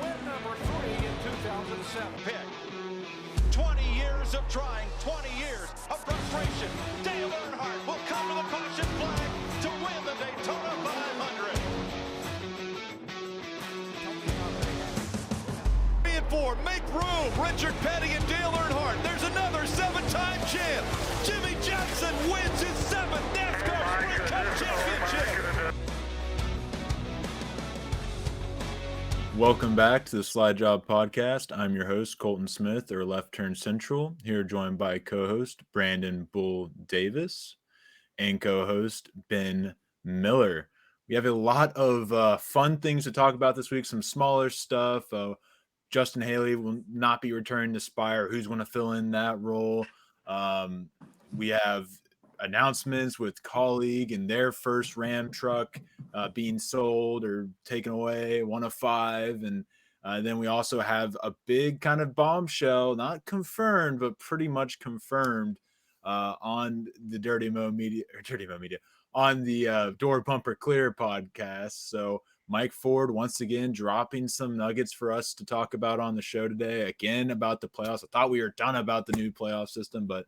win number 3 in 2007. Pick. 20 years of trying, 20 years of frustration. Dale Earnhardt will come to the caution flag to win the Daytona 500. 3 and 4, make room. Richard Petty and Dale Earnhardt. There's another 7-time champ. Jimmy Johnson wins his 7th NASCAR Sprint Cup championship. Welcome back to the Slide Job Podcast. I'm your host, Colton Smith, or Left Turn Central, here joined by co-host Brandon Bull Davis and co-host Ben Miller. We have a lot of fun things to talk about this week, some smaller stuff. Justin Haley will not be returning to Spire. Who's going to fill in that role? We have announcements with Colleague and their first Ram truck being sold or taken away, 1 of 5. And then we also have a big kind of bombshell, not confirmed, but pretty much confirmed on the Dirty Mo Media, on the Door Bumper Clear podcast. So Mike Ford once again dropping some nuggets for us to talk about on the show today, again about the playoffs. I thought we were done about the new playoff system, but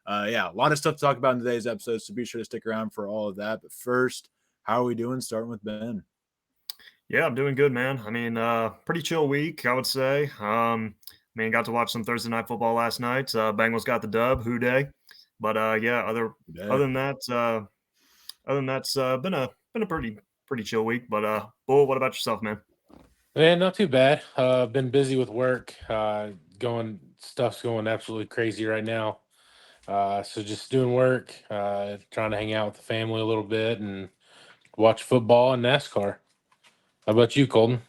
a lot of stuff to talk about in today's episode, so be sure to stick around for all of that. But first, how are we doing? Starting with Ben. Yeah, I'm doing good, man. I mean, pretty chill week, I would say. Got to watch some Thursday night football last night. Bengals got the dub, Who Day. But other than that, it's been a pretty chill week. But Bull, what about yourself, man? Man, not too bad. Been busy with work. Stuff's going absolutely crazy right now. So just doing work, trying to hang out with the family a little bit and watch football and NASCAR. How about you, Colton?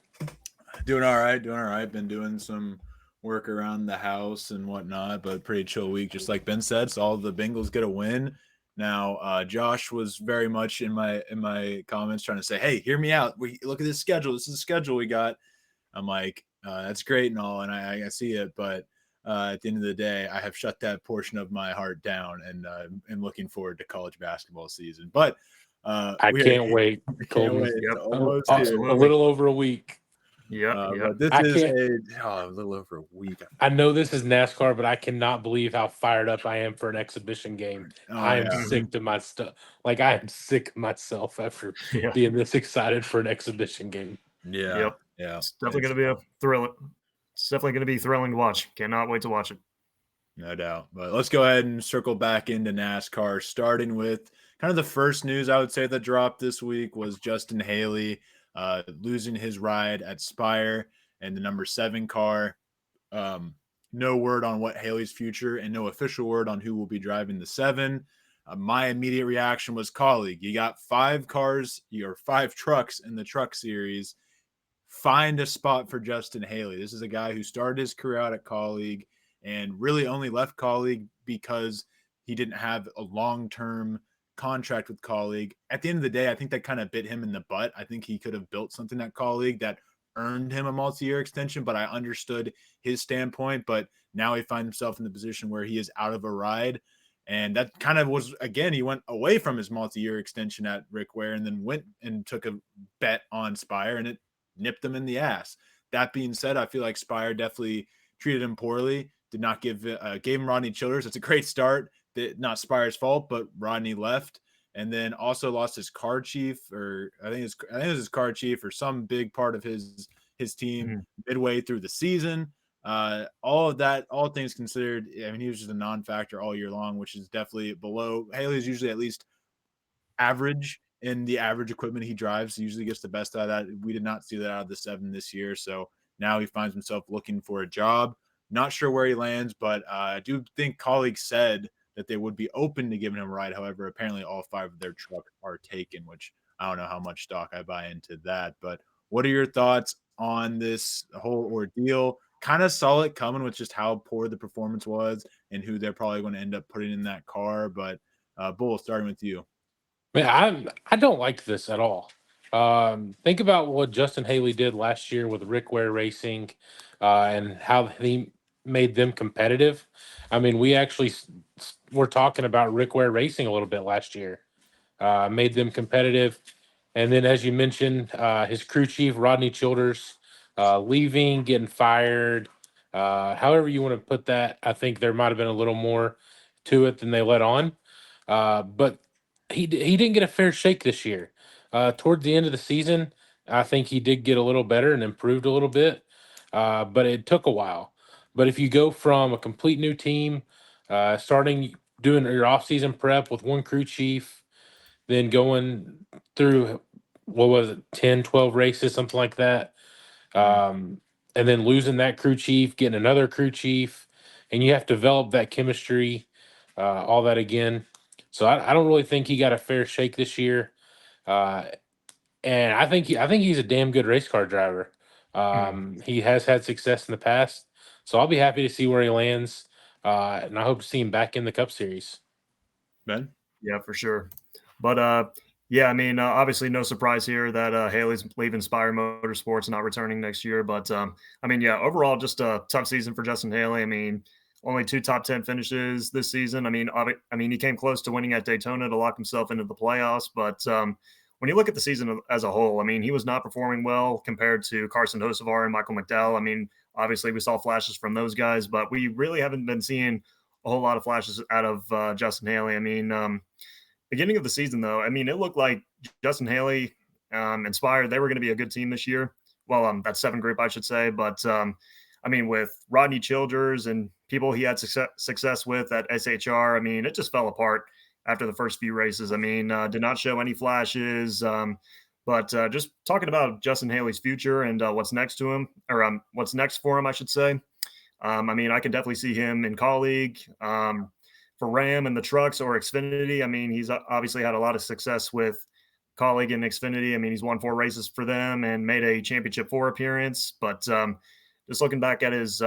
Doing all right. Been doing some work around the house and whatnot, but pretty chill week, just like Ben said. So all the Bengals get a win. Now, Josh was very much in my comments trying to say, hey, hear me out. We look at this schedule. This is the schedule we got. I'm like, that's great and all, and I see it, but at the end of the day, I have shut that portion of my heart down and am looking forward to college basketball season. But I can't wait. Colton. A little over a week. But this is a little over a week. I know this is NASCAR, but I cannot believe how fired up I am for an exhibition game. I am sick to my stuff. Like, I am sick of myself after being this excited for an exhibition game. Yeah. It's definitely going to be a thrill. It's definitely going to be thrilling to watch. Cannot wait to watch it. No doubt. But let's go ahead and circle back into NASCAR, starting with kind of the first news I would say that dropped this week was Justin Haley losing his ride at Spire and the number 7 car. No word on what Haley's future and no official word on who will be driving the 7. My immediate reaction was Colleague. You got 5 cars, or 5 trucks in the truck series. Find a spot for Justin Haley. This is a guy who started his career out at Colleague and really only left Colleague because he didn't have a long-term contract with Colleague. At the end of the day, I think that kind of bit him in the butt. I think he could have built something at Colleague that earned him a multi-year extension, but I understood his standpoint. But now he finds himself in the position where he is out of a ride. And that kind of was, again, he went away from his multi-year extension at Rick Ware and then went and took a bet on Spire, and it nipped them in the ass. That being said, I feel like Spire definitely treated him poorly. Did not gave him Rodney Childers. It's a great start. Not Spire's fault, but Rodney left, and then also lost his car chief, or I think it was his car chief, or some big part of his team midway through the season. All of that, all things considered, I mean, he was just a non-factor all year long, which is definitely below. Haley's usually at least average. In the average equipment he drives, he usually gets the best out of that. We did not see that out of the 7 this year. So now he finds himself looking for a job. Not sure where he lands, but I do think Colleagues said that they would be open to giving him a ride. However, apparently all 5 of their trucks are taken, which I don't know how much stock I buy into that. But what are your thoughts on this whole ordeal? Kind of saw it coming with just how poor the performance was and who they're probably going to end up putting in that car. But Bull, starting with you. Man, I don't like this at all. Think about what Justin Haley did last year with Rick Ware Racing and how he made them competitive. I mean, we actually were talking about Rick Ware Racing a little bit last year. Made them competitive. And then, as you mentioned, his crew chief, Rodney Childers, leaving, getting fired, however you want to put that. I think there might have been a little more to it than they let on. But he didn't get a fair shake this year. Towards the end of the season, I think he did get a little better and improved a little bit, but it took a while. But if you go from a complete new team, starting doing your off-season prep with one crew chief, then going through what was it, 10, 12 races, something like that, and then losing that crew chief, getting another crew chief, and you have to develop that chemistry, all that again. So I don't really think he got a fair shake this year, uh, and I think he's a damn good race car driver. He has had success in the past, so I'll be happy to see where he lands, and I hope to see him back in the Cup Series. Ben? Yeah, for sure. But yeah, I mean, obviously, no surprise here that Haley's leaving Spire Motorsports and not returning next year. But I mean, yeah, overall, just a tough season for Justin Haley. I mean, only 2 top 10 finishes this season. I mean, he came close to winning at Daytona to lock himself into the playoffs. But when you look at the season as a whole, I mean, he was not performing well compared to Carson Hocevar and Michael McDowell. I mean, obviously, we saw flashes from those guys, but we really haven't been seeing a whole lot of flashes out of Justin Haley. I mean, beginning of the season, though, I mean, it looked like Justin Haley, Inspired, they were going to be a good team this year. Well, that 7 group, I should say. But, I mean, with Rodney Childers and people he had success with at SHR, I mean, it just fell apart after the first few races. I mean, did not show any flashes. But just talking about Justin Haley's future and what's next to him, or what's next for him, I should say. I mean, I can definitely see him in Colleague, for Ram and the trucks or Xfinity. I mean, he's obviously had a lot of success with Colleague and Xfinity. I mean, he's won 4 races for them and made a Championship 4 appearance. But just looking back at his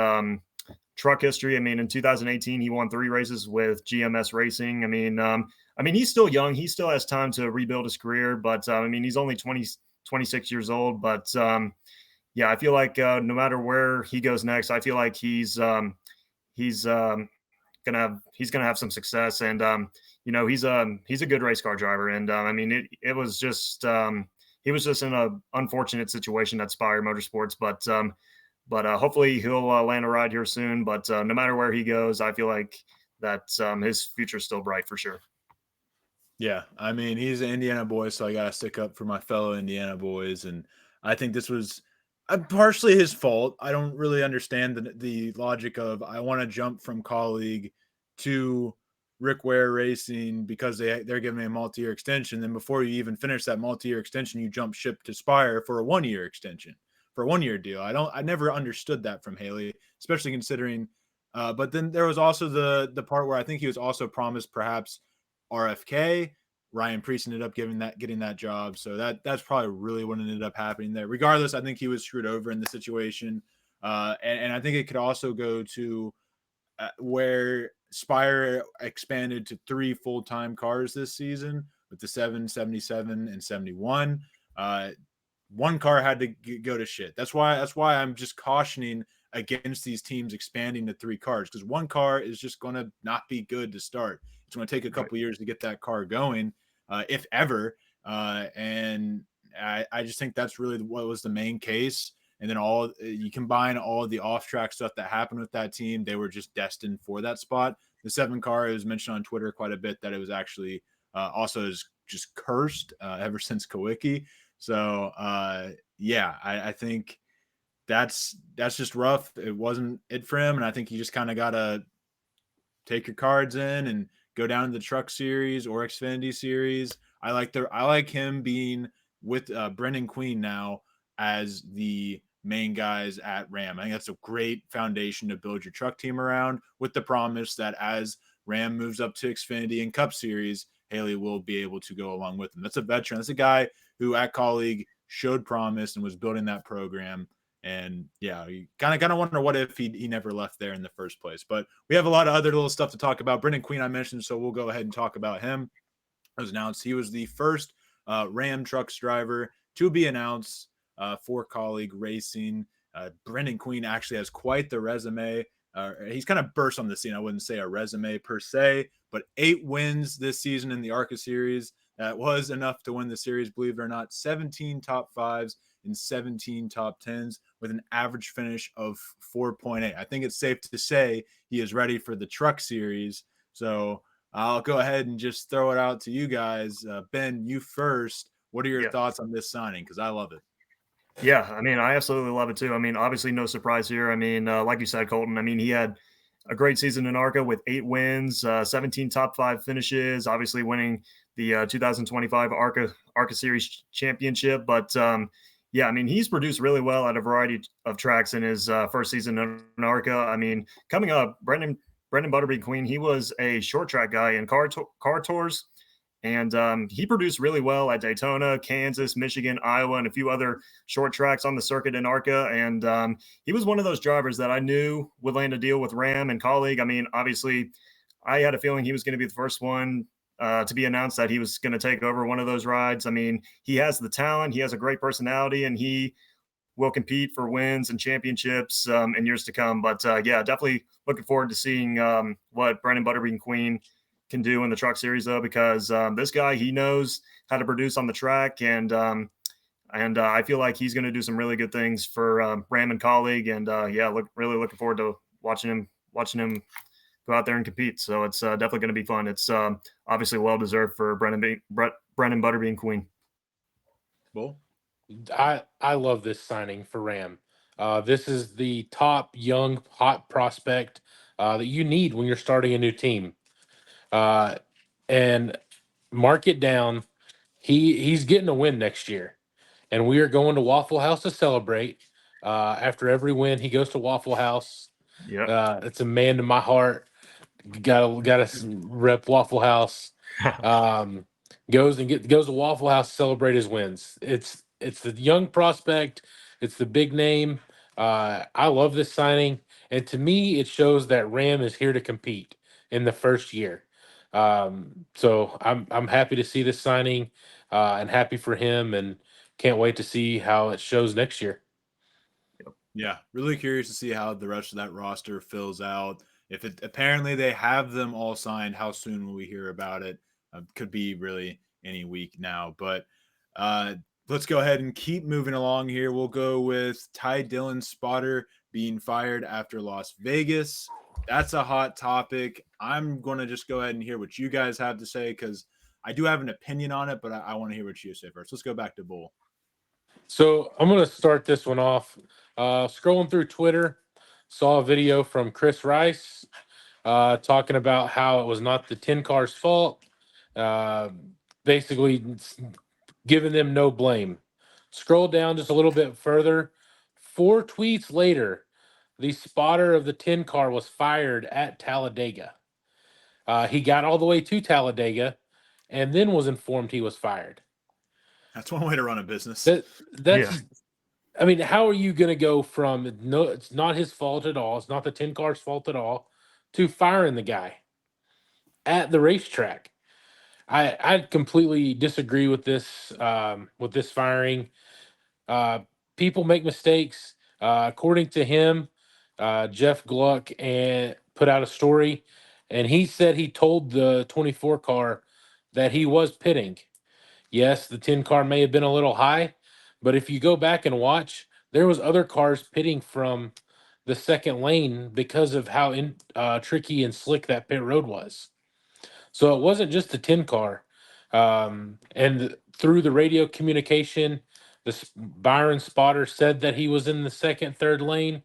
truck history, I mean, in 2018, he won 3 races with GMS Racing. I mean, he's still young. He still has time to rebuild his career. But I mean, he's only 26 years old. But yeah, I feel like no matter where he goes next, I feel like he's gonna have some success. And you know, he's a good race car driver. And I mean, it was just he was just in an unfortunate situation at Spire Motorsports. But hopefully he'll land a ride here soon. But no matter where he goes, I feel like that his future is still bright for sure. Yeah, I mean, he's an Indiana boy, so I got to stick up for my fellow Indiana boys. And I think this was partially his fault. I don't really understand the logic of I want to jump from Colleague to Rick Ware Racing because they're giving me a multi-year extension. Then before you even finish that multi-year extension, you jump ship to Spire for a 1-year extension, for a 1-year deal. I never understood that from Haley, especially considering. But then there was also the part where I think he was also promised perhaps RFK. Ryan Priest ended up getting that job. So that's probably really what ended up happening there. Regardless, I think he was screwed over in the situation. And I think it could also go to where Spire expanded to 3 full-time cars this season with the 7, 77, and 71. One car had to go to shit. That's why I'm just cautioning against these teams expanding to 3 cars, because one car is just going to not be good to start. It's going to take a couple years to get that car going, if ever. And I just think that's really what was the main case. And then you combine all of the off-track stuff that happened with that team, they were just destined for that spot. The 7 car is mentioned on Twitter quite a bit that it was actually also is just cursed ever since Kawicki. So yeah, I think that's just rough. It wasn't it for him, and I think you just kind of gotta take your cards in and go down to the Truck Series or Xfinity Series. I like him being with Brendan Queen now as the main guys at Ram. I think that's a great foundation to build your truck team around, with the promise that as Ram moves up to Xfinity and Cup Series, Haley will be able to go along with him. That's a veteran. That's a guy who at Colleague showed promise and was building that program. And yeah, you kind of wonder what if he never left there in the first place. But we have a lot of other little stuff to talk about. Brendan Queen I mentioned, so we'll go ahead and talk about him. It was announced he was the first Ram trucks driver to be announced for Colleague Racing. Brendan Queen actually has quite the resume. He's kind of burst on the scene. I wouldn't say a resume per se, but 8 wins this season in the ARCA Series. That was enough to win the series, believe it or not. 17 top fives and 17 top tens with an average finish of 4.8. I think it's safe to say he is ready for the Truck Series. So I'll go ahead and just throw it out to you guys. Ben, you first. What are your thoughts on this signing? Because I love it. Yeah, I mean, I absolutely love it too. I mean, obviously, no surprise here. I mean, like you said, Colton, I mean, he had a great season in ARCA with 8 wins, 17 top 5 finishes, obviously winning the 2025 ARCA Series championship. But yeah, I mean, he's produced really well at a variety of tracks in his first season in ARCA. I mean, coming up, Brendan Butterbean Queen, he was a short track guy in car tours. And he produced really well at Daytona, Kansas, Michigan, Iowa, and a few other short tracks on the circuit in ARCA. And he was one of those drivers that I knew would land a deal with Ram and Colleague. I mean, obviously, I had a feeling he was going to be the first one to be announced that he was going to take over one of those rides. I mean, he has the talent, he has a great personality, and he will compete for wins and championships in years to come. But yeah, definitely looking forward to seeing what Brendan Butterbean Queen can do in the Truck Series, though, because this guy, he knows how to produce on the track, and I feel like he's going to do some really good things for Ram and Colleague, and yeah, really looking forward to watching him go out there and compete. So it's definitely going to be fun. It's obviously well deserved for Brendan Butterbean Queen. Bull? I love this signing for Ram. This is the top young hot prospect that you need when you're starting a new team. And mark it down. He's getting a win next year, and we are going to Waffle House to celebrate. After every win, he goes to Waffle House. Yeah. It's a man to my heart. Gotta rep Waffle House. Goes to Waffle House to celebrate his wins. It's the young prospect. It's the big name. I love this signing, and to me, it shows that Ram is here to compete in the first year. So I'm happy to see this signing, and happy for him, and can't wait to see how it shows next year. Yeah, really curious to see how the rest of that roster fills out. If it apparently they have them all signed, how soon will we hear about it? Could be really any week now. But let's go ahead and keep moving along here. We'll go with Ty Dillon's spotter being fired after Las Vegas. That's a hot topic. I'm going to just go ahead and hear what you guys have to say because I do have an opinion on it, but I want to hear what you say first. Let's go back to Bull. So I'm going to start this one off. Scrolling through Twitter, saw a video from Chris Rice talking about how it was not the 10 car's fault, basically giving them no blame. Scroll down just a little bit further. 4 tweets later, the spotter of the 10 car was fired at Talladega. He got all the way to Talladega and then was informed he was fired. That's one way to run a business. That's I mean, how are you going to go from no, it's not his fault at all, it's not the 10 car's fault at all, to firing the guy at the racetrack? I completely disagree with this firing. People make mistakes. According to him, Jeff Gluck and put out a story, and he said he told the 24 car that he was pitting. Yes, the 10 car may have been a little high, but if you go back and watch, there was other cars pitting from the second lane because of how tricky and slick that pit road was. So it wasn't just the 10 car. And through the radio communication, Byron spotter said that he was in the second, third lane,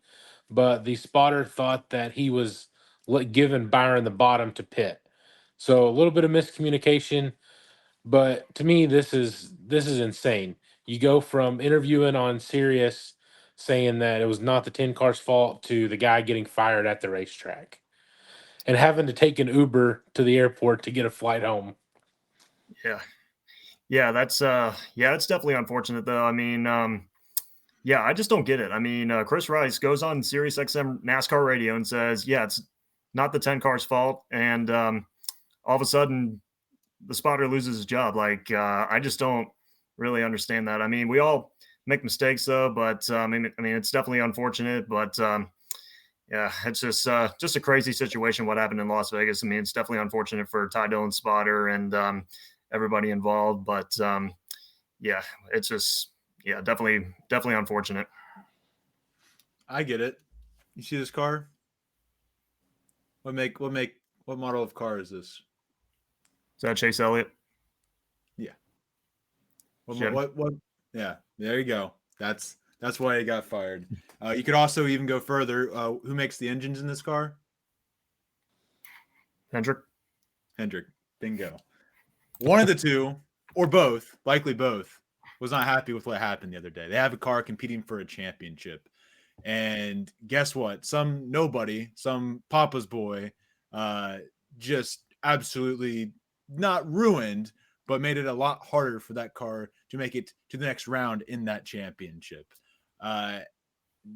but the spotter thought that he was giving Byron the bottom to pit. So a little bit of miscommunication. But to me, this is insane. You go from interviewing on Sirius saying that it was not the 10 car's fault to the guy getting fired at the racetrack and having to take an Uber to the airport to get a flight home. Yeah, that's definitely unfortunate though. I mean, yeah, I just don't get it. I mean, Chris Rice goes on Sirius XM NASCAR radio and says, yeah, it's not the 10 car's fault, and all of a sudden the spotter loses his job. Like, I just don't really understand that. I mean, we all make mistakes though, but I mean, it's definitely unfortunate, but yeah, it's just a crazy situation what happened in Las Vegas. I mean, it's definitely unfortunate for Ty Dillon's spotter, and everybody involved. But yeah, it's just definitely unfortunate. I get it. You see this car? What model of car is this? Is that Chase Elliott? Yeah. Chevy. What? Yeah, there you go. That's why he got fired. You could also even go further. Who makes the engines in this car? Hendrick. Bingo. One of the two, or both, likely both, was not happy with what happened the other day. They have a car competing for a championship. And guess what? Some nobody, some Papa's boy, just absolutely not ruined, but made it a lot harder for that car to make it to the next round in that championship. They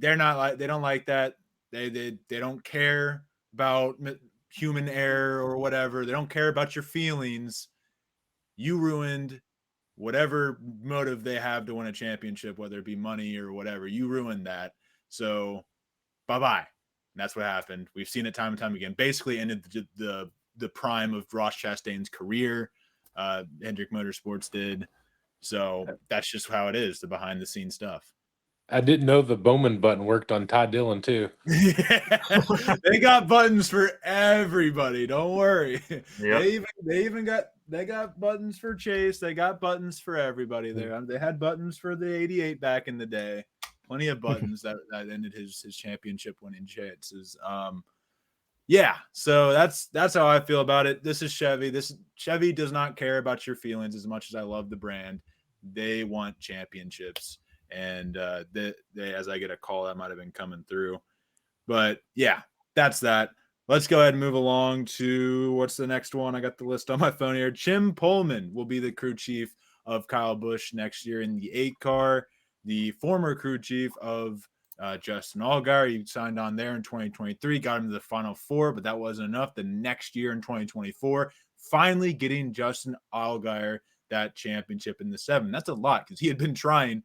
don't like that. They don't care about human error or whatever. They don't care about your feelings. You ruined whatever motive they have to win a championship, whether it be money or whatever. You ruined that. So bye-bye. And that's what happened. We've seen it time and time again. Basically ended the prime of Ross Chastain's career. Hendrick Motorsports did. So that's just how it is, the behind the scenes stuff. I didn't know the Bowman button worked on Ty Dillon too. Yeah. They got buttons for everybody. Don't worry. Yep. They got buttons for Chase. They got buttons for everybody there. They had buttons for the 88 back in the day. Plenty of buttons that ended his championship winning chances. Yeah, so that's how I feel about it. This is Chevy. Chevy does not care about your feelings as much as I love the brand. They want championships. And they, as I get a call, that might have been coming through. But yeah, that's that. Let's go ahead and move along to what's the next one? I got the list on my phone here. Jim Pullman will be the crew chief of Kyle Busch next year in the 8 car. The former crew chief of Justin Allgaier. He signed on there in 2023, got him to the Final Four, but that wasn't enough. The next year in 2024, finally getting Justin Allgaier that championship in the 7. That's a lot because he had been trying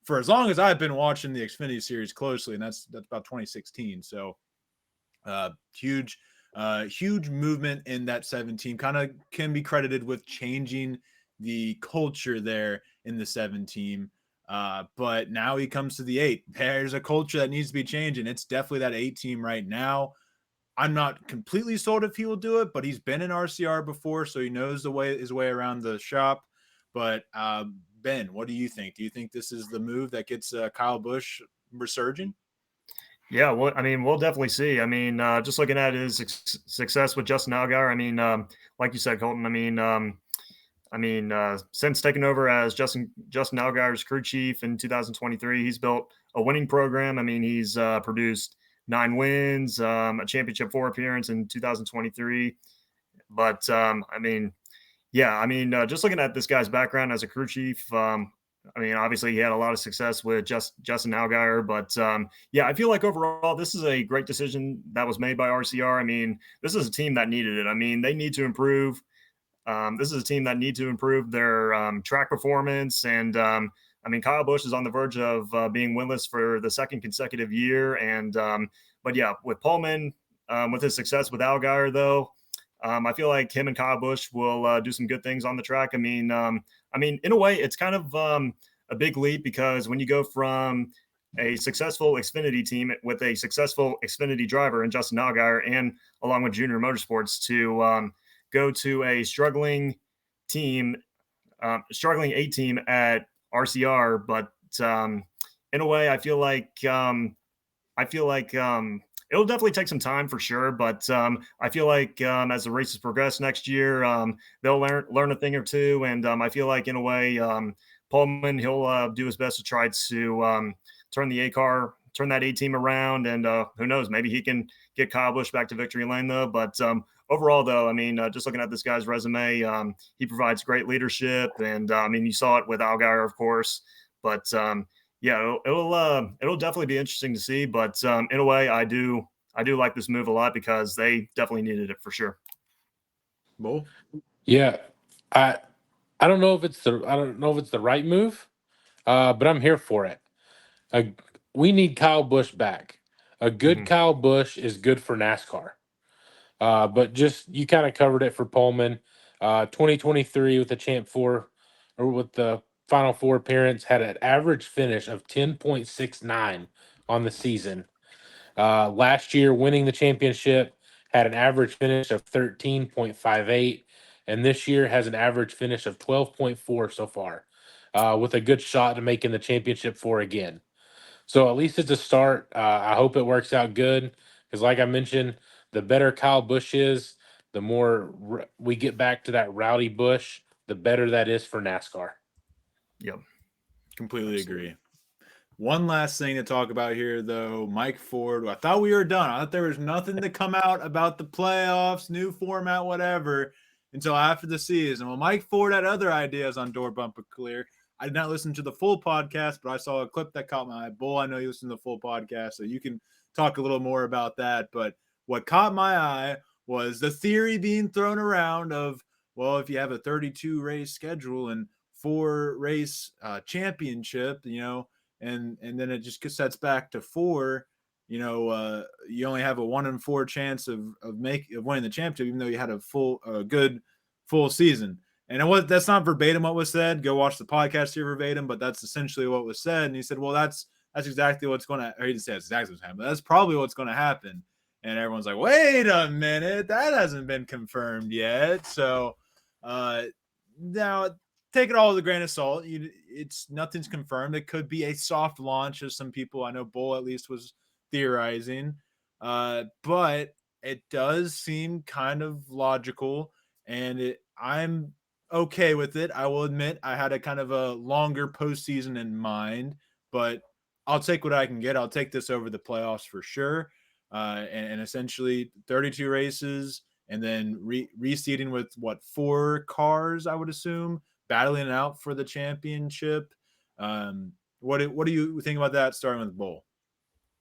for as long as I've been watching the Xfinity series closely, and that's about 2016. So huge movement in that 7 team. Kind of can be credited with changing the culture there in the 7 team. But now he comes to the 8. There's a culture that needs to be changing. It's definitely that 8 team right now. I'm not completely sold if he will do it, but he's been in RCR before, so he knows his way around the shop. But Ben, what do you think? Do you think this is the move that gets Kyle Busch resurging? Yeah, well, I mean, we'll definitely see. I mean, just looking at his success with Justin Allgaier, I mean, like you said, Colton, I mean, since taking over as Justin Allgaier's crew chief in 2023, he's built a winning program. I mean, he's produced 9 wins, a championship 4 appearance in 2023. But I mean, yeah, I mean, just looking at this guy's background as a crew chief, I mean, obviously he had a lot of success with Justin Allgaier, but yeah, I feel like overall this is a great decision that was made by RCR. I mean, this is a team that needed it. I mean, they need to improve. This is a team that need to improve their track performance. And I mean, Kyle Busch is on the verge of being winless for the 2nd consecutive year. And but yeah, with Pullman, with his success with Allgaier, though, I feel like him and Kyle Busch will do some good things on the track. I mean, in a way, it's kind of a big leap because when you go from a successful Xfinity team with a successful Xfinity driver in Justin Allgaier and along with Junior Motorsports to go to a struggling 8 team at RCR, but in a way, I feel like it'll definitely take some time for sure, but I feel like as the races progress next year, they'll learn a thing or two, and I feel like in a way, Pullman, he'll do his best to try to turn that 8 team around, and who knows, maybe he can get Kyle Busch back to victory lane though. But overall, though, I mean, just looking at this guy's resume, he provides great leadership, and I mean, you saw it with Allgaier, of course, but yeah, it'll definitely be interesting to see. But in a way, I do like this move a lot because they definitely needed it for sure. Bo? Yeah, I don't know if it's the right move, but I'm here for it. We need Kyle Busch back. A good Kyle Busch is good for NASCAR. But just you kind of covered it for Pullman. 2023 with the Champ Four, or with the Final Four appearance, had an average finish of 10.69 on the season. Last year, winning the championship, had an average finish of 13.58, and this year has an average finish of 12.4 so far, with a good shot to making the championship four again. So at least it's a start. I hope it works out good because, like I mentioned, the better Kyle Busch is, the more we get back to that rowdy Busch, the better that is for NASCAR. Yep. Completely agree. One last thing to talk about here, though. Mike Ford. I thought we were done. I thought there was nothing to come out about the playoffs, new format, whatever, until after the season. Well, Mike Ford had other ideas on Door Bumper Clear. I did not listen to the full podcast, but I saw a clip that caught my eye. Bull, I know you listened to the full podcast, so you can talk a little more about that. But what caught my eye was the theory being thrown around of, well, if you have a 32 race schedule and 4 race championship, and then it just sets back to 4. You only have a 1 in 4 chance of winning the championship, even though you had a good full season. And that's not verbatim what was said. Go watch the podcast here verbatim, but that's essentially what was said. And he said, "Well, that's exactly what's going to." Or he didn't say that's exactly what's happening. That's probably what's going to happen. And everyone's like, "Wait a minute, that hasn't been confirmed yet." So now, take it all with a grain of salt. Nothing's confirmed. It could be a soft launch, as some people, I know Bull at least, was theorizing. But it does seem kind of logical, and I'm okay with it. I will admit I had a kind of a longer postseason in mind, but I'll take what I can get. I'll take this over the playoffs for sure. And essentially 32 races, and then reseeding with 4 cars, I would assume, battling it out for the championship. What do you think about that, starting with Bull?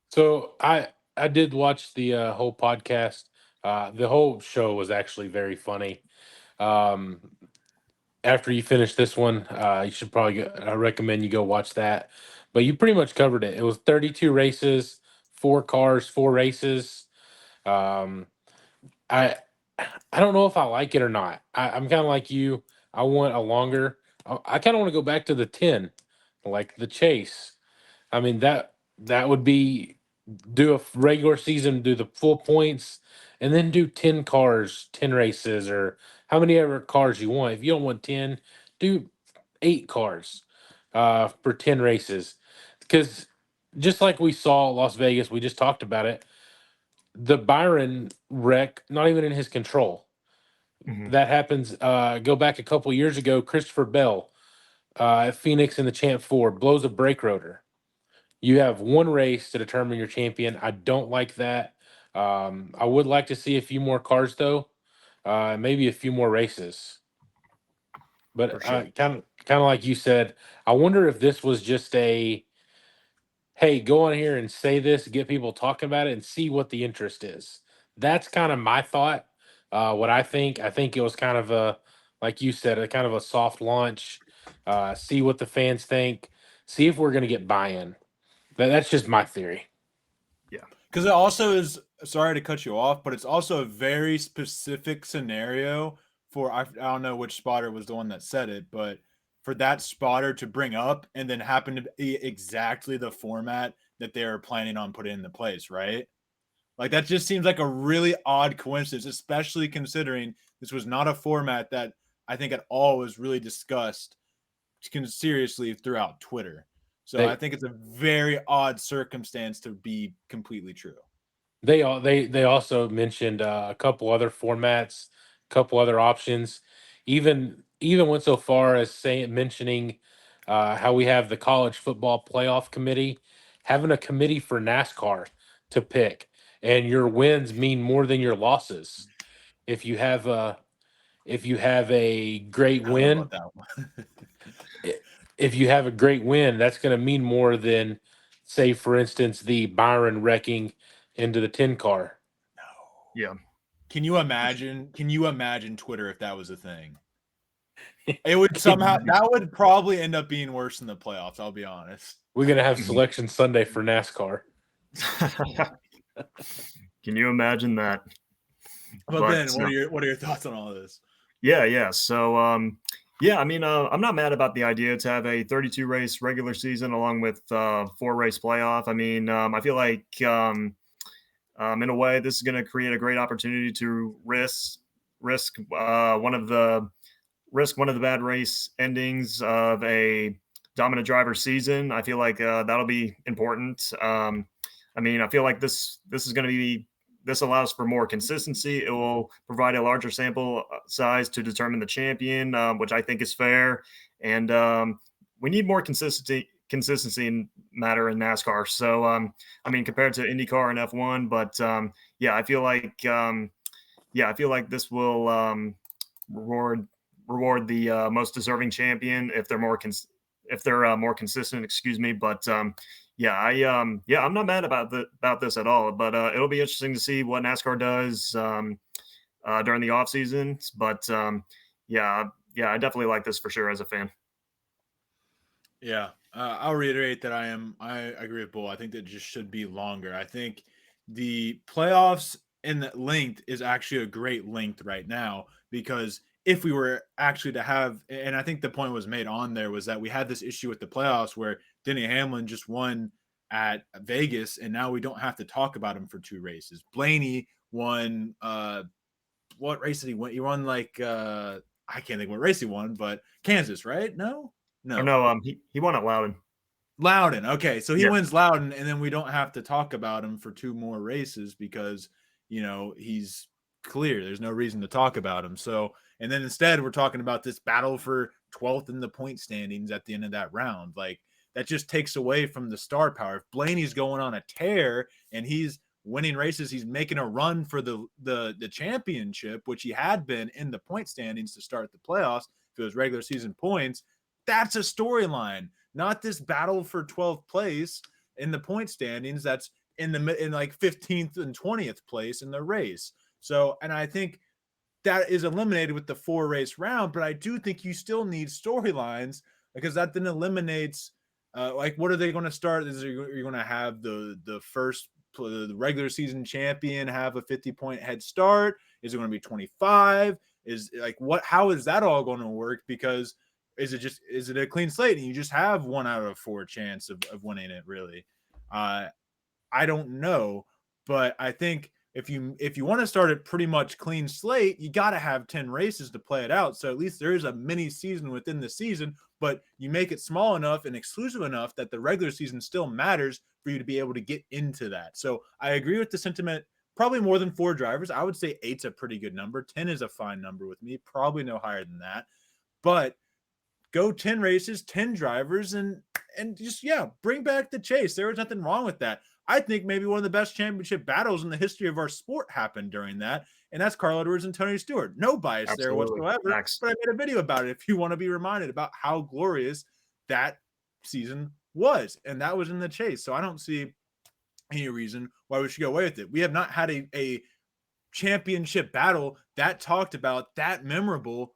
So I did watch the whole podcast. The whole show was actually very funny. After you finish this one, you should probably I recommend you go watch that. But you pretty much covered it. It was 32 races, 4 cars, 4 races. Um, I I don't know if I like it or not. I'm kind of like you. I want a longer. I kind of want to go back to the 10, like the chase. I mean that would be, do a regular season, do the full points, and then do 10 cars, 10 races, or how many ever cars you want. If you don't want 10, do 8 cars for 10 races. Because just like we saw Las Vegas, we just talked about it. The Byron wreck, not even in his control. Mhm. That happens. Go back a couple years ago, Christopher Bell at Phoenix in the Champ 4 blows a brake rotor. You have one race to determine your champion. I don't like that. I would like to see a few more cars though, maybe a few more races. For But sure. kind of like you said, I wonder if this was just a, hey, go on here and say this, get people talking about it, and see what the interest is. That's kind of my thought. What I think. I think it was kind of a, like you said, a kind of a soft launch. See what the fans think. See if we're going to get buy-in. That's just my theory. Yeah. Because it also is, sorry to cut you off, but it's also a very specific scenario for, I don't know which spotter was the one that said it, but for that spotter to bring up and then happen to be exactly the format that they are planning on putting into place, right? Like, that just seems like a really odd coincidence, especially considering this was not a format that I think at all was really discussed seriously throughout Twitter. So I They think it's a very odd circumstance to be completely true. they also mentioned a couple other formats, a couple other options. Even went so far as saying, mentioning how we have the college football playoff committee, having a committee for NASCAR to pick, and your wins mean more than your losses. If you have a great I don't know win, about that one. i- if you have a great win, that's going to mean more than, say, for instance, the Byron wrecking into the 10 car. Yeah. Can you imagine? Can you imagine Twitter if that was a thing? It would Can- somehow, that would probably end up being worse than the playoffs. I'll be honest. We're going to have Mhm. selection Sunday for NASCAR. Can you imagine that? But Ben, so- what are your thoughts on all this? Yeah. So, yeah, I mean, I'm not mad about the idea to have a 32 race regular season along with 4 race playoff. I mean, I feel like in a way, this is going to create a great opportunity to risk one of the bad race endings of a dominant driver season. I feel like that'll be important. I mean, I feel like this is going to be this allows for more consistency. It will provide a larger sample size to determine the champion, which I think is fair. And we need more consistency in matter in NASCAR. So, I mean, compared to IndyCar and F1, but yeah, I feel like this will reward the most deserving champion if they're more more consistent. Excuse me, but I'm not mad about this at all. But it'll be interesting to see what NASCAR does during the off seasons. But I definitely like this for sure as a fan. Yeah, I'll reiterate that I agree with Bull. I think that just should be longer. I think the playoffs and the length is actually a great length right now, because if we were actually to have, and I think the point was made on there, was that we had this issue with the playoffs where Denny Hamlin just won at Vegas, and now we don't have to talk about him for 2 races. Blaney won. What race did he win? He won like I can't think what race he won, but Kansas, right? No. Or no, he won at Loudon. Loudon. Okay, so he wins Loudon, and then we don't have to talk about him for 2 more races because, he's clear. There's no reason to talk about him. So, and then instead we're talking about this battle for 12th in the point standings at the end of that round. Like, that just takes away from the star power. If Blaney's going on a tear and he's winning races, he's making a run for the championship, which he had been in the point standings to start the playoffs if it was regular season points. That's a storyline, not this battle for 12th place in the point standings that's in like 15th and 20th place in the race. So, and I think that is eliminated with the 4-race round, but I do think you still need storylines, because that then eliminates like, what are they going to start? You're going to have the regular season champion have a 50-point head start? Is it going to be 25? Is like, how is that all going to work? Because is it a clean slate and you just have 1 out of 4 chance of winning it, really? I don't know, but I think if you want to start it pretty much clean slate, you got to have 10 races to play it out. So at least there is a mini season within the season, but you make it small enough and exclusive enough that the regular season still matters for you to be able to get into that. So I agree with the sentiment. Probably more than 4 drivers. I would say 8's a pretty good number. 10 is a fine number with me. Probably no higher than that. But go 10 races, 10 drivers, and just, bring back the chase. There was nothing wrong with that. I think maybe one of the best championship battles in the history of our sport happened during that, and that's Carl Edwards and Tony Stewart. No bias there whatsoever, but I made a video about it if you want to be reminded about how glorious that season was, and that was in the chase. So I don't see any reason why we should go away with it. We have not had a championship battle that talked about, that memorable,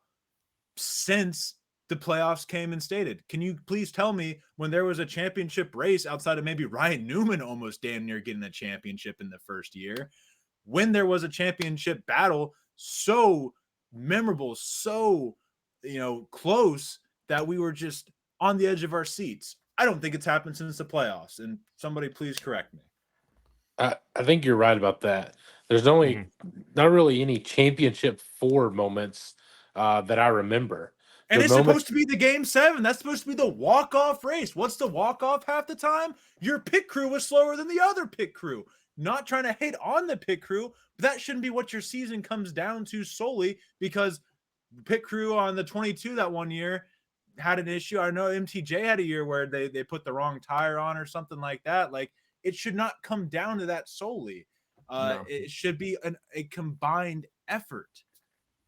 since the playoffs came and stated. Can you please tell me when there was a championship race outside of maybe Ryan Newman almost damn near getting a championship in the first year, when there was a championship battle so memorable, so close that we were just on the edge of our seats? I don't think it's happened since the playoffs, and somebody please correct me. I think you're right about that. There's only not really any championship 4 moments that I remember. And it's supposed to be the Game 7. That's supposed to be the walk-off race. What's the walk-off half the time? Your pit crew was slower than the other pit crew. Not trying to hate on the pit crew, but that shouldn't be what your season comes down to solely, because the pit crew on the 22 that one year had an issue. I know MTJ had a year where they put the wrong tire on or something like that. Like, it should not come down to that solely. No. It should be a combined effort.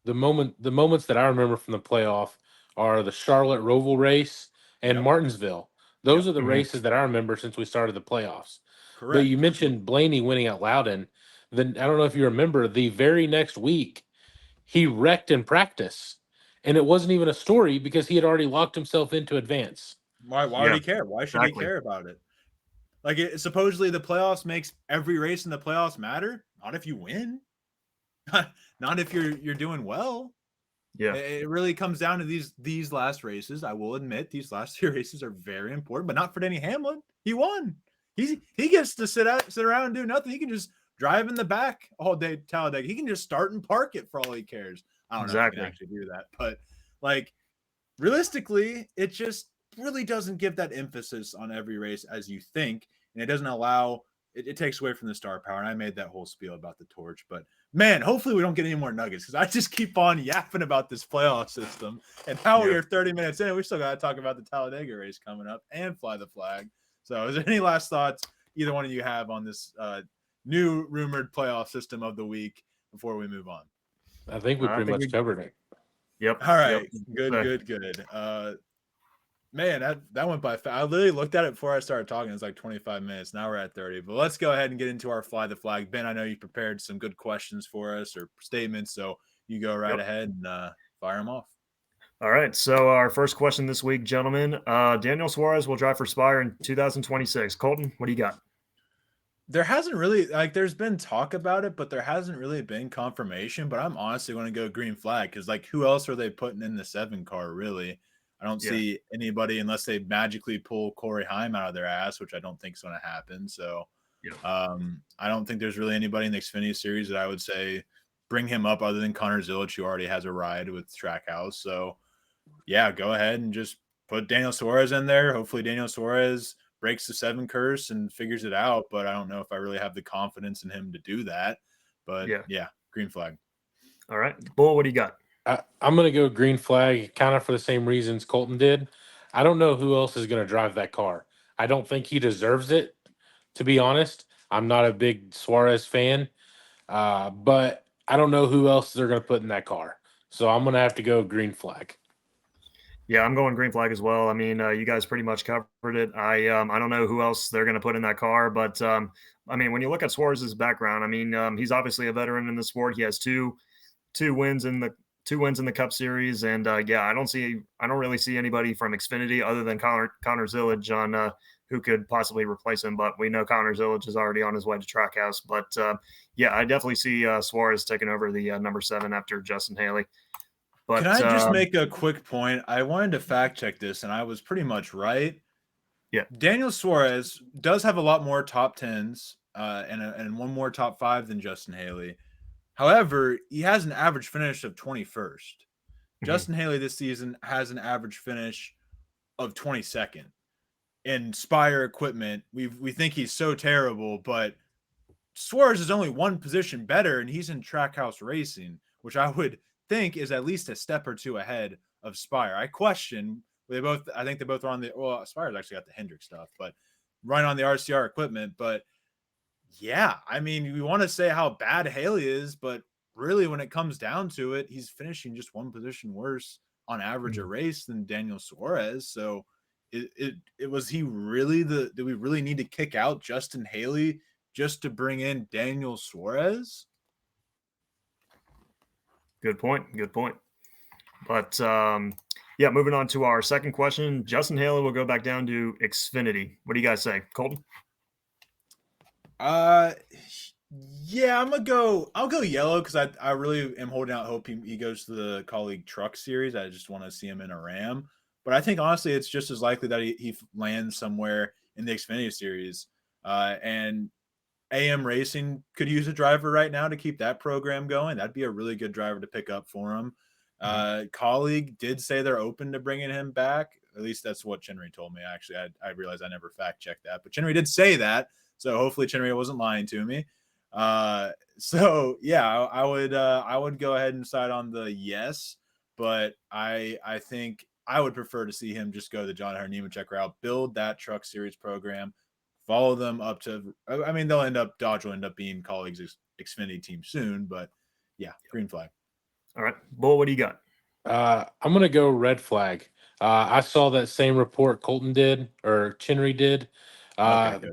The moments that I remember from the playoff are the Charlotte Roval race and Martinsville. Those are the races that I remember since we started the playoffs. Correct. But you mentioned Blaney winning at Loudon. Then I don't know if you remember, the very next week he wrecked in practice, and it wasn't even a story because he had already locked himself into advance. Why would he care? Why should he care about it? Like, supposedly the playoffs makes every race in the playoffs matter. Not if you win. Not if you're doing well. Yeah, It really comes down to these last races. I will admit these last 2 races are very important, but not for Denny Hamlin. He won. He gets to sit around and do nothing. He can just drive in the back all day Talladega. He can just start and park it for all he cares. I don't know if he can exactly. actually do that, but like realistically, it just really doesn't give that emphasis on every race as you think, and it doesn't allow it takes away from the star power. And I made that whole spiel about the torch, but man, hopefully we don't get any more nuggets because I just keep on yapping about this playoff system and how we are 30 minutes in. We still got to talk about the Talladega race coming up and fly the flag. So, is there any last thoughts either one of you have on this new rumored playoff system of the week before we move on? I think we pretty much covered it. Yep. All right. Yep. Good. Man, that went by fast. I literally looked at it before I started talking. It's like 25 minutes. Now we're at 30. But let's go ahead and get into our fly the flag. Ben, I know you prepared some good questions for us or statements, so you go right ahead and fire them off. All right. So our first question this week, gentlemen. Daniel Suarez will drive for Spire in 2026. Colton, what do you got? There hasn't really there's been talk about it, but there hasn't really been confirmation. But I'm honestly going to go green flag because who else are they putting in the 7 car really? I don't see anybody unless they magically pull Corey Heim out of their ass, which I don't think is going to happen. So I don't think there's really anybody in the Xfinity series that I would say bring him up other than Connor Zilic, who already has a ride with Trackhouse. So yeah, go ahead and just put Daniel Suarez in there. Hopefully Daniel Suarez breaks the 7 curse and figures it out, but I don't know if I really have the confidence in him to do that. But yeah, green flag. All right. Bull, what do you got? I'm going to go green flag kind of for the same reasons Colton did. I don't know who else is going to drive that car. I don't think he deserves it, to be honest. I'm not a big Suarez fan, but I don't know who else they're going to put in that car. So I'm going to have to go green flag. Yeah, I'm going green flag as well. I mean, you guys pretty much covered it. I don't know who else they're going to put in that car, but I mean, when you look at Suarez's background, I mean, he's obviously a veteran in the sport. He has two wins in the Cup Series, and I don't really see anybody from Xfinity other than Connor Zilic on who could possibly replace him. But we know Connor Zilic is already on his way to Trackhouse. But yeah, I definitely see Suarez taking over the number 7 after Justin Haley. But can I just make a quick point? I wanted to fact check this, and I was pretty much right. Yeah, Daniel Suarez does have a lot more top 10s and one more top 5 than Justin Haley. However, he has an average finish of 21st. Mm-hmm. Justin Haley this season has an average finish of 22nd. In Spire equipment, we think he's so terrible, but Suarez is only one position better, and he's in Trackhouse Racing, which I would think is at least a step or 2 ahead of Spire. I question I think they both are on Spire's actually got the Hendrick stuff, but running on the RCR equipment. But yeah, I mean, we want to say how bad Haley is, but really when it comes down to it, he's finishing just one position worse on average a race than Daniel Suarez. So it was he really did we really need to kick out Justin Haley just to bring in Daniel Suarez? Good point. But yeah, moving on to our second question. Justin Haley will go back down to Xfinity. What do you guys say, Colton? Yeah, I'll go yellow because I really am holding out hope he goes to the colleague truck series. I just want to see him in a Ram. But I think honestly it's just as likely that he lands somewhere in the Xfinity series. And AM Racing could use a driver right now to keep that program going. That'd be a really good driver to pick up for him. Colleague did say they're open to bringing him back. At least that's what Chenry told me. Actually, I realized I never fact checked that, but Chenry did say that. So hopefully Chenry wasn't lying to me. So yeah, I would go ahead and decide on the yes, but I think I would prefer to see him just go the John Hunter Nemechek route, build that truck series program, follow them up to. I mean, Dodge will end up being colleagues' Xfinity team soon, but yeah, green flag. All right, Bull, what do you got? I'm gonna go red flag. I saw that same report Colton did or Chenry did.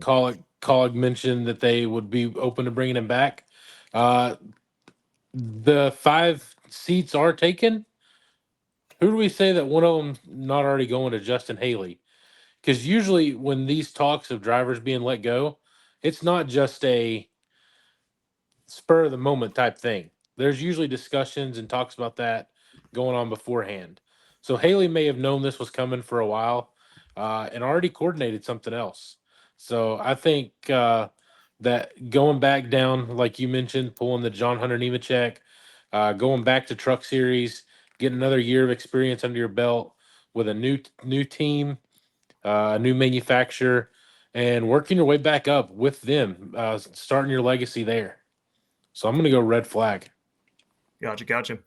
Colleague mentioned that they would be open to bringing him back. The 5 seats are taken. Who do we say that one of them not already going to Justin Haley? Because usually when these talks of drivers being let go, it's not just a spur of the moment type thing. There's usually discussions and talks about that going on beforehand. So Haley may have known this was coming for a while and already coordinated something else. So I think that going back down, like you mentioned, pulling the John Hunter Nemechek, going back to Truck Series, getting another year of experience under your belt with a new team, a new manufacturer, and working your way back up with them, starting your legacy there. So I'm going to go red flag. Gotcha.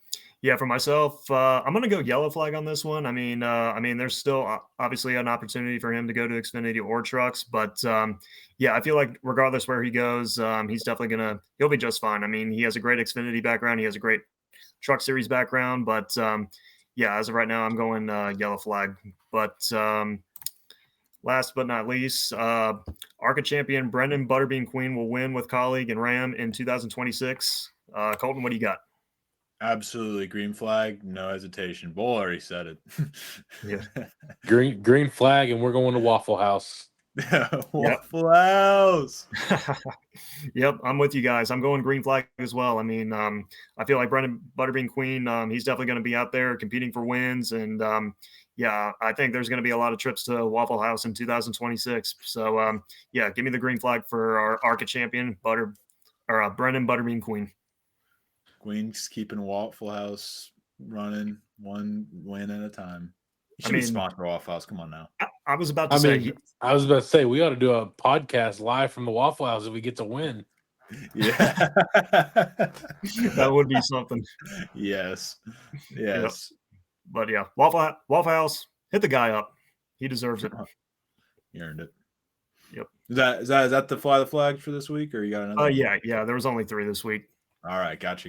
Yeah, for myself, I'm going to go yellow flag on this one. I mean, there's still obviously an opportunity for him to go to Xfinity or trucks, but yeah, I feel like regardless where he goes, he's definitely he'll be just fine. I mean, he has a great Xfinity background, he has a great Truck Series background, but yeah, as of right now, I'm going yellow flag. But last but not least, ARCA champion Brendan Butterbean Queen will win with colleague and Ram in 2026. Colton, what do you got? Absolutely. Green flag, no hesitation. Bull already said it. Yeah. Green flag, and we're going to Waffle House. Waffle House. Yep, I'm with you guys. I'm going green flag as well. I mean, I feel like Brendan Butterbean Queen, he's definitely going to be out there competing for wins. And yeah, I think there's going to be a lot of trips to Waffle House in 2026. So yeah, give me the green flag for our ARCA champion, Brendan Butterbean Queen. Queen's keeping Waffle House running one win at a time. You should be sponsored by Waffle House. Come on now. I was about to say. I was about to say we ought to do a podcast live from the Waffle House if we get to win. Yeah, that would be something. Yes. Yep. But yeah, Waffle House, hit the guy up. He deserves it. He earned it. Yep. Is that the fly the flag for this week, or you got another? Yeah. There was only 3 this week. All right, gotcha.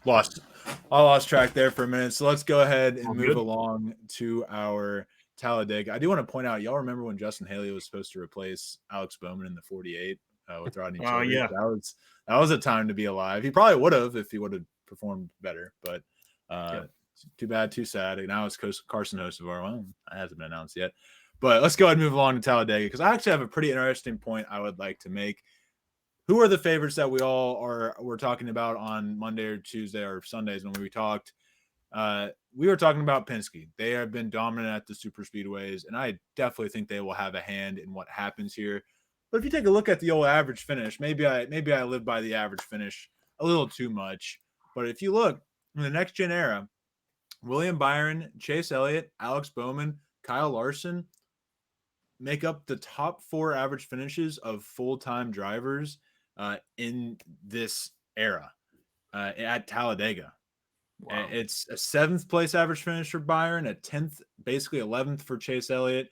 I lost track there for a minute. So let's go ahead and move along to our Talladega. I do want to point out, y'all remember when Justin Haley was supposed to replace Alex Bowman in the 48 with Rodney Childers? Yeah. That was a time to be alive. He probably would have if he would have performed better, but too bad, too sad. And now it's Carson Hocevar. Well, it hasn't been announced yet. But let's go ahead and move along to Talladega because I actually have a pretty interesting point I would like to make. Who are the favorites that we're talking about on Monday or Tuesday or Sundays when we talked? We were talking about Penske. They have been dominant at the super speedways, and I definitely think they will have a hand in what happens here. But if you take a look at the old average finish, maybe I live by the average finish a little too much. But if you look in the next gen era, William Byron, Chase Elliott, Alex Bowman, Kyle Larson make up the top 4 average finishes of full-time drivers in this era at Talladega. Wow. It's a 7th place average finish for Byron, a 10th, basically 11th for Chase Elliott.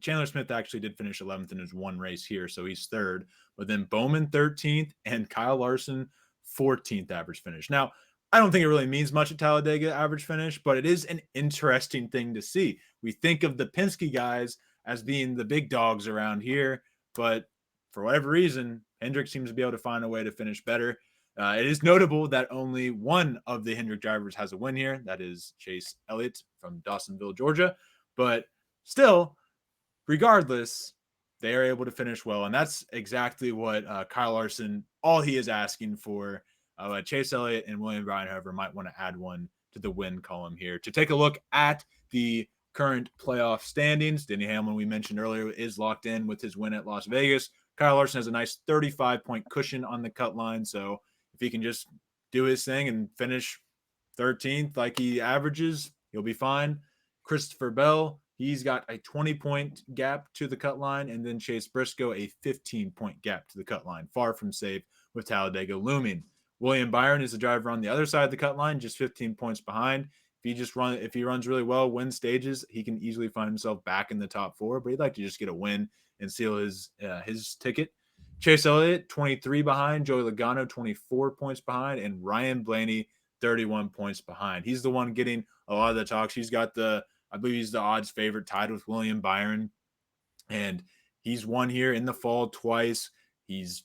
Chandler Smith actually did finish 11th in his one race here, so he's 3rd. But then Bowman 13th and Kyle Larson 14th average finish. Now, I don't think it really means much at Talladega average finish, but it is an interesting thing to see. We think of the Penske guys as being the big dogs around here, but for whatever reason, Hendrick seems to be able to find a way to finish better. It is notable that only one of the Hendrick drivers has a win here. That is Chase Elliott from Dawsonville, Georgia. But still, regardless, they are able to finish well. And that's exactly what Kyle Larson, all he is asking for. Chase Elliott and William Byron, however, might want to add one to the win column here. To take a look at the current playoff standings, Denny Hamlin, we mentioned earlier, is locked in with his win at Las Vegas. Kyle Larson has a nice 35-point cushion on the cut line. So if he can just do his thing and finish 13th like he averages, he'll be fine. Christopher Bell, he's got a 20-point gap to the cut line, and then Chase Briscoe a 15-point gap to the cut line. Far from safe with Talladega looming. William Byron is the driver on the other side of the cut line, just 15 points behind. If he runs really well, wins stages, he can easily find himself back in the top 4, but he'd like to just get a win and seal his ticket. Chase Elliott, 23 behind. Joey Logano, 24 points behind. And Ryan Blaney, 31 points behind. He's the one getting a lot of the talks. He's got I believe he's the odds favorite, tied with William Byron. And he's won here in the fall twice. He's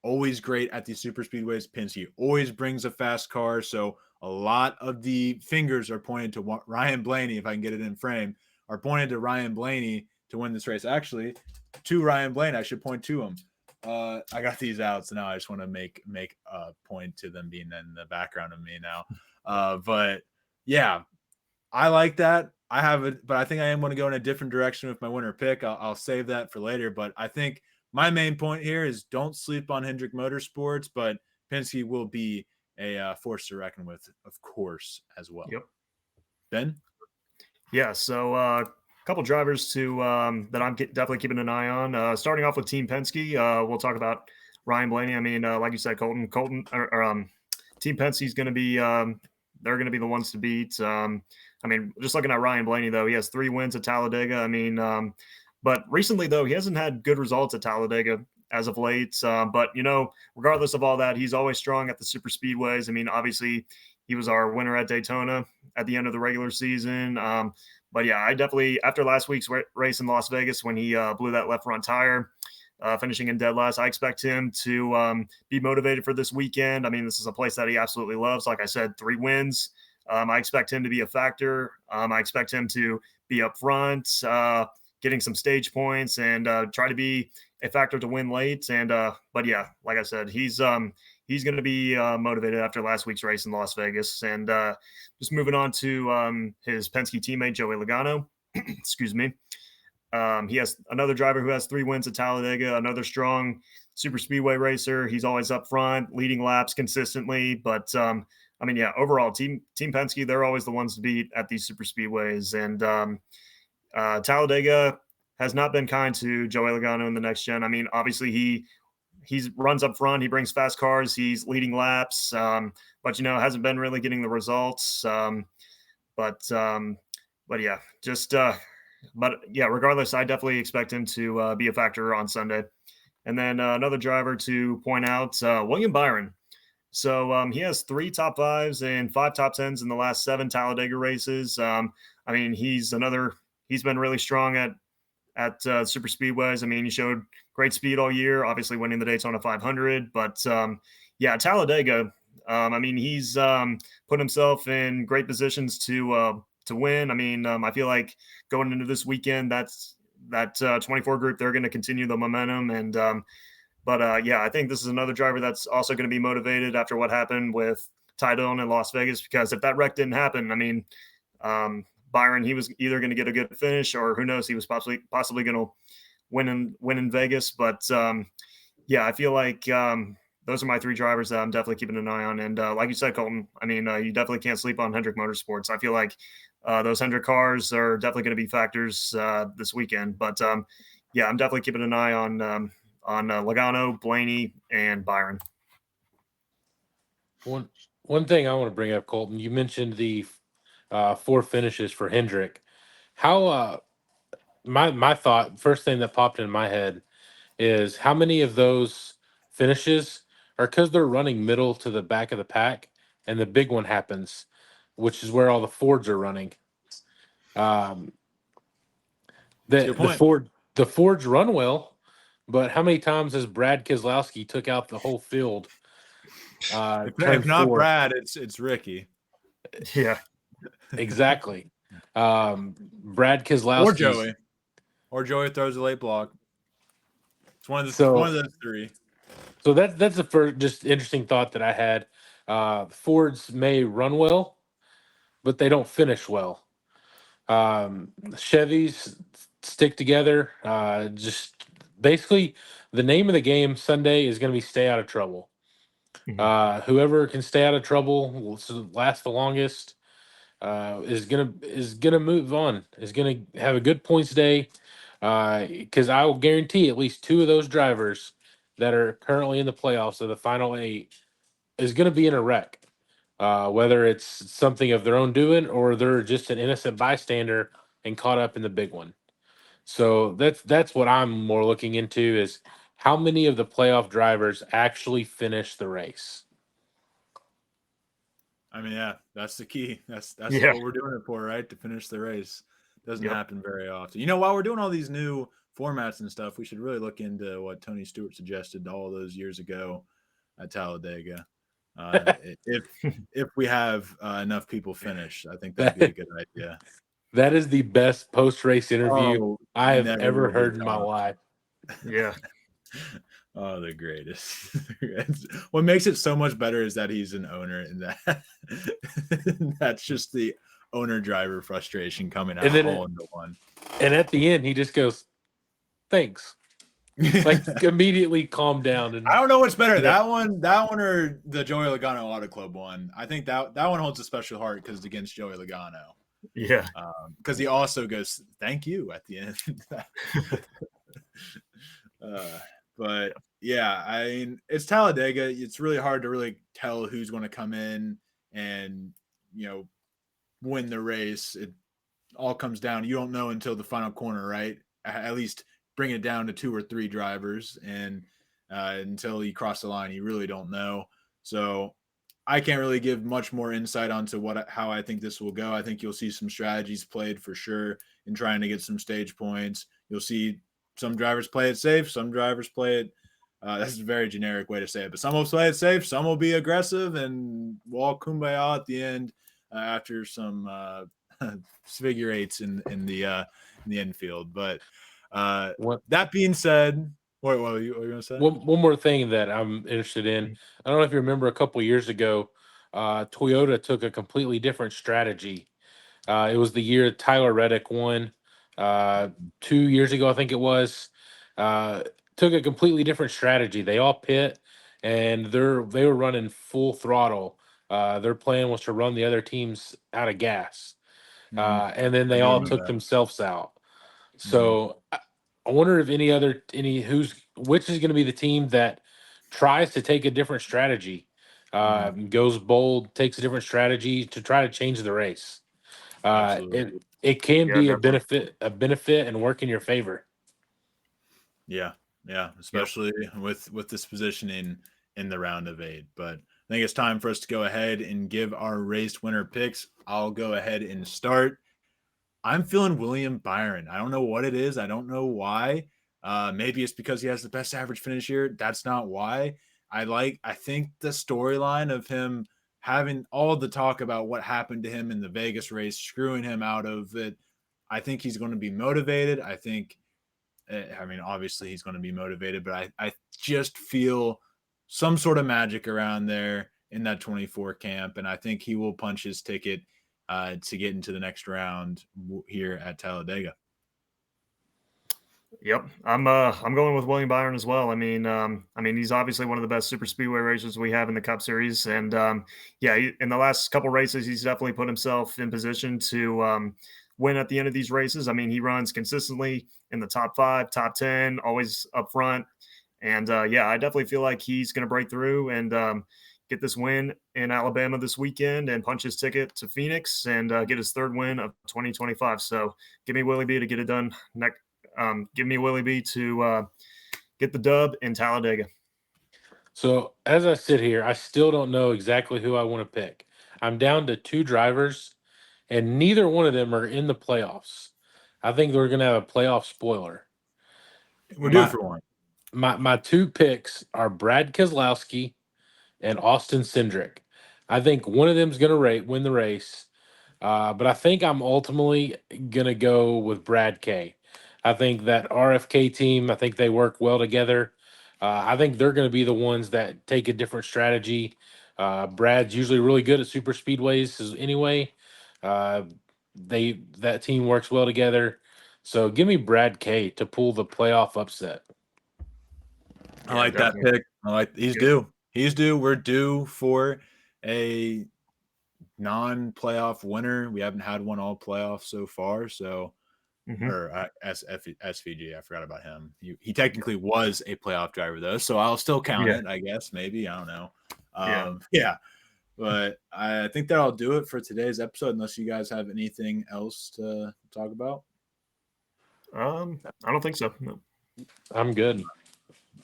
always great at the super speedways. Penske always brings a fast car. So a lot of the fingers are pointed to Ryan Blaney, if I can get it in frame, are pointed to Ryan Blaney to win this race. Actually, to Ryan Blaney, I should point to him. I got these out, so now I just want to make a point to them being in the background of me now. But Yeah, I like that. I have it, but I think I am going to go in a different direction with my winner pick. I'll save that for later. But I think my main point here is don't sleep on Hendrick Motorsports, but Penske will be a force to reckon with, of course, as well. Yep. Ben? Yeah, so a couple drivers to that I'm definitely keeping an eye on. Starting off with Team Penske, we'll talk about Ryan Blaney. I mean, like you said, Team Penske is going to be they're going to be the ones to beat. I mean, just looking at Ryan Blaney though, he has 3 wins at Talladega. I mean, but recently though, he hasn't had good results at Talladega as of late. But regardless of all that, he's always strong at the super speedways. I mean, obviously, he was our winner at Daytona at the end of the regular season. But yeah, I definitely, after last week's race in Las Vegas when he blew that left front tire, finishing in dead last, I expect him to be motivated for this weekend. I mean, this is a place that he absolutely loves. Like I said, 3 wins. I expect him to be a factor. I expect him to be up front, getting some stage points, and try to be a factor to win late. And but yeah, like I said, he's going to be motivated after last week's race in Las Vegas. And just moving on to his Penske teammate Joey Logano. Excuse me. He has another driver who has 3 wins at Talladega, another strong super speedway racer. He's always up front, leading laps consistently. But I mean, yeah, overall, Team Penske, they're always the ones to beat at these super speedways. And Talladega has not been kind to Joey Logano in the next gen. I mean, obviously he runs up front, he brings fast cars, he's leading laps, but hasn't been really getting the results. But yeah, just but yeah, regardless, I definitely expect him to be a factor on Sunday. And then another driver to point out, William Byron. So he has 3 top 5s and 5 top 10s in the last 7 Talladega races. I mean, he's been really strong at super speedways. I mean, he showed great speed all year, obviously winning the Daytona 500. But yeah, Talladega, I mean, he's put himself in great positions to win. I mean, I feel like going into this weekend, that 24 group, they're going to continue the momentum. And but yeah, I think this is another driver that's also going to be motivated after what happened with Ty Dillon in Las Vegas, because if that wreck didn't happen, I mean, Byron, he was either going to get a good finish, or who knows, he was possibly going to win in Vegas. But yeah, I feel like those are my 3 drivers that I'm definitely keeping an eye on. And like you said, Colton, I mean, you definitely can't sleep on Hendrick Motorsports. I feel like those Hendrick cars are definitely going to be factors this weekend. But yeah, I'm definitely keeping an eye on Logano, Blaney, and Byron. One thing I want to bring up, Colton, you mentioned the 4 finishes for Hendrick. How my thought, first thing that popped in my head is how many of those finishes are because they're running middle to the back of the pack, and the big one happens, which is where all the Fords are running. The Fords run well, but how many times has Brad Keselowski took out the whole field? If not Brad, it's Ricky. Yeah, exactly. Brad Keselowski or Joey throws a late block. It's one of those 3. So that's the first just interesting thought that I had. Fords may run well, but they don't finish well. Chevys stick together. Just basically, the name of the game Sunday is going to be stay out of trouble. Mm-hmm. Whoever can stay out of trouble will last the longest. Is gonna move on. Is gonna have a good points day. Because I will guarantee at least 2 of those drivers that are currently in the playoffs of the final 8 is going to be in a wreck. Whether it's something of their own doing or they're just an innocent bystander and caught up in the big one. So that's what I'm more looking into is how many of the playoff drivers actually finish the race. I mean, yeah, that's the key. That's what we're doing it for, right? To finish the race. Doesn't happen very often. While we're doing all these new formats and stuff, we should really look into what Tony Stewart suggested all those years ago at Talladega. If we have enough people finish, I think that'd be a good idea. That is the best post-race interview I have ever heard in my life. Yeah. Oh, the greatest. What makes it so much better is that he's an owner, and that that's just the owner driver frustration coming out And then all into one. and at the end, he just goes, "Thanks." Like immediately calm down I and don't know what's better, you know, that one, or the Joey Logano Auto Club one. I think that one holds a special heart because it's against Joey Logano. Yeah. Because he also goes, "Thank you" at the end. uh, but yeah, I mean, it's Talladega. It's really hard to really tell who's going to come in and win the race. It all comes down. You don't know until the final corner, right? At least bring it down to 2 or 3 drivers, and until you cross the line, you really don't know. So I can't really give much more insight onto how I think this will go. I think you'll see some strategies played for sure in trying to get some stage points. You'll see some drivers play it safe, some drivers play it. That's a very generic way to say it, but some will play it safe, some will be aggressive, and we'll all kumbaya at the end after some figure eights in the infield. But what that being said, what were you going to say? one more thing that I'm interested in. I don't know if you remember a couple years ago, Toyota took a completely different strategy. It was the year Tyler Reddick won. 2 years ago, I think it was. Uh, Took a completely different strategy. They all pit, and they were running full throttle. Their plan was to run the other teams out of gas, and then I they do all remember took that. themselves out. Mhm. So I wonder if which is going to be the team that tries to take a different strategy, Mhm. goes bold, takes a different strategy to try to change the race. Absolutely. It can Yeah, be definitely. a benefit and work in your favor. Yeah, yeah, Yep. especially with this positioning in the round of 8. But I think it's time for us to go ahead and give our race winner picks. I'll go ahead and start. I'm feeling William Byron. I don't know what it is. I don't know why. Maybe it's because he has the best average finish here. That's not why. I think the storyline of him having all the talk about what happened to him in the Vegas race, screwing him out of it. I think he's going to be motivated. I mean, obviously he's going to be motivated, but I just feel some sort of magic around there in that 24 camp, and I think he will punch his ticket to get into the next round here at Talladega. Yep, I'm going with William Byron as well. I mean he's obviously one of the best super speedway racers we have in the Cup Series, and yeah, in the last couple races, he's definitely put himself in position to win at the end of these races. I mean, he runs consistently in the top 5, top 10, always up front, and yeah, I definitely feel like he's going to break through and get this win in Alabama this weekend and punch his ticket to Phoenix and get his 3rd win of 2025. So give me Willie B to get it done next. Give me Willie B to get the dub in Talladega. So as I sit here, I still don't know exactly who I want to pick. I'm down to 2 drivers, and neither one of them are in the playoffs. I think we're going to have a playoff spoiler. We're due My for one. my 2 picks are Brad Keselowski and Austin Cindric. I think one of them's going to win the race, but I think I'm ultimately going to go with Brad K. I think that RFK team, I think they work well together. I think they're going to be the ones that take a different strategy. Brad's usually really good at super speedways anyway. Uh, that team works well together. So give me Brad K to pull the playoff upset. I Yeah, like that definitely. pick. He's Good. due. He's due. We're due for a non-playoff winner. We haven't had one all playoff so far, so Mm-hmm. or SVG. I forgot about him. He technically was a playoff driver though, so I'll still count Yeah. it. I guess maybe I don't know. Yeah. Yeah, but I think that'll do it for today's episode. Unless you guys have anything else to talk about. I don't think so. No. I'm good.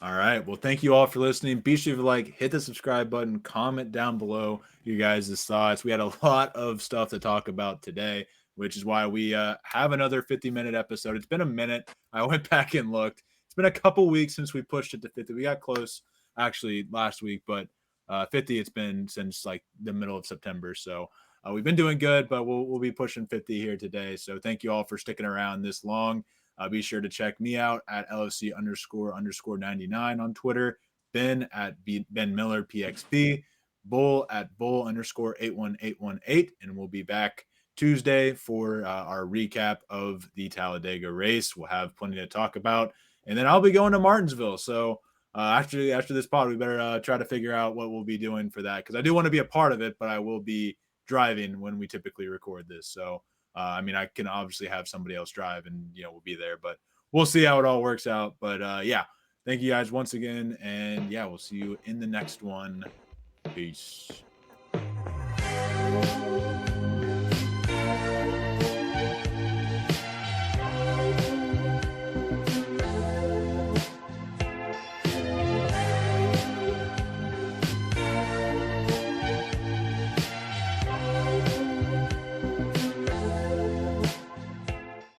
All right. Well, thank you all for listening. Be sure to hit the subscribe button, comment down below you guys' thoughts. We had a lot of stuff to talk about today, which is why we have another 50-minute episode. It's been a minute. I went back and looked. It's been a couple weeks since we pushed it to 50. We got close actually last week, but 50 it's been since the middle of September. So we've been doing good, but we'll be pushing 50 here today. So thank you all for sticking around this long. Be sure to check me out at LFC__99 on Twitter, Ben at Ben Miller PXP, Bull at Bull_81818, and we'll be back Tuesday for our recap of the Talladega race. We'll have plenty to talk about, and then I'll be going to Martinsville. So after this pod, we better try to figure out what we'll be doing for that, because I do want to be a part of it, but I will be driving when we typically record this. So I mean, I can obviously have somebody else drive, and we'll be there, but we'll see how it all works out. But yeah, thank you guys once again, and yeah, we'll see you in the next one. Peace.